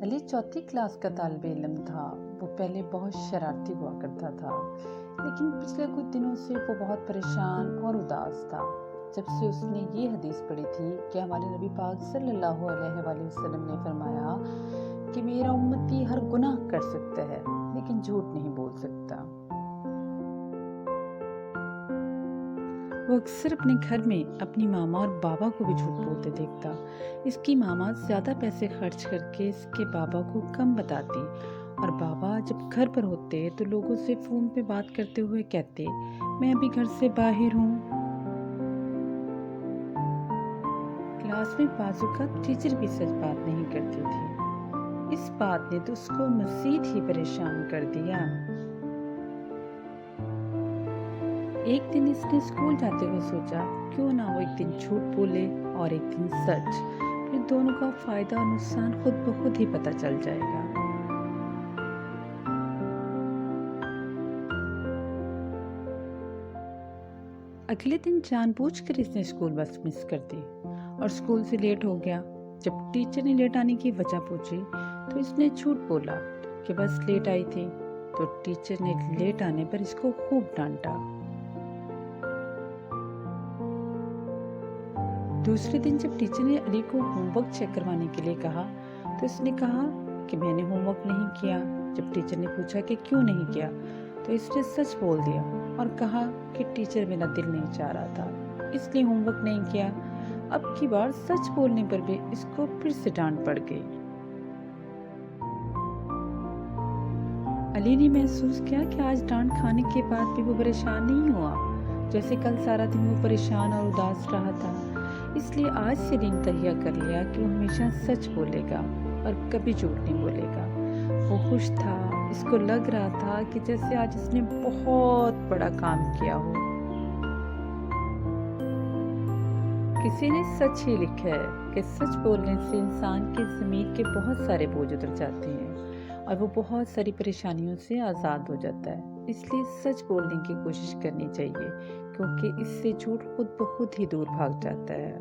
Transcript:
अली चौथी क्लास का तालिब इल्म था। वो पहले बहुत शरारती हुआ करता था, लेकिन पिछले कुछ दिनों से वो बहुत परेशान और उदास था। जब से उसने ये हदीस पढ़ी थी कि हमारे नबी पाक सल्लल्लाहु अलैहि वसल्लम ने फरमाया कि मेरा उम्मती हर गुनाह कर सकता है लेकिन झूठ नहीं बोल सकता। वो अक्सर अपने घर में अपनी मामा और बाबा को भी झूठ बोलते देखता। इसकी मामा ज़्यादा पैसे खर्च करके इसके बाबा को कम बताती और बाबा जब घर पर होते तो लोगों से फ़ोन पे बात करते हुए कहते, मैं अभी घर से बाहर हूँ। क्लास में बाजू का टीचर भी सच बात नहीं करती थी। इस बात ने तो उसको मज़ीद ही परेशान कर दिया। एक दिन इसने स्कूल जाते हुए सोचा, क्यों ना वो एक दिन झूठ बोले और एक दिन सच। फिर दोनों का फायदा और नुकसान खुद ब खुद ही पता चल जाएगा। अगले दिन जानबूझकर इसने स्कूल बस मिस कर दी और स्कूल से लेट हो गया। जब टीचर ने लेट आने की वजह पूछी तो इसने झूठ बोला कि बस लेट आई थी। तो टीचर ने लेट आने पर इसको खूब डांटा। दूसरे दिन जब टीचर ने अली को होमवर्क चेक करवाने के लिए कहा तो इसने कहा कि मैंने होमवर्क नहीं किया। जब टीचर ने पूछा कि क्यों नहीं किया तो इसने सच बोल दिया और कहा कि टीचर मेरा दिल नहीं चाह रहा था इसलिए होमवर्क नहीं किया। अब की बार सच बोलने पर भी इसको फिर से डांट पड़ गई। अली ने महसूस किया कि आज डांट खाने के बाद भी वो परेशान नहीं हुआ, जैसे कल सारा दिन वो परेशान और उदास रहा था। इसलिए आज से दिन तय कर लिया कि वो हमेशा सच बोलेगा और कभी झूठ नहीं बोलेगा। वो खुश था, इसको लग रहा था कि जैसे आज इसने बहुत बड़ा काम किया हो। किसी ने सच ही लिखा है कि सच बोलने से इंसान के ज़मीर के बहुत सारे बोझ उतर जाते हैं और वो बहुत सारी परेशानियों से आज़ाद हो जाता है। इसलिए सच बोलने की कोशिश करनी चाहिए, क्योंकि इससे झूठ खुद ब खुद ही दूर भाग जाता है।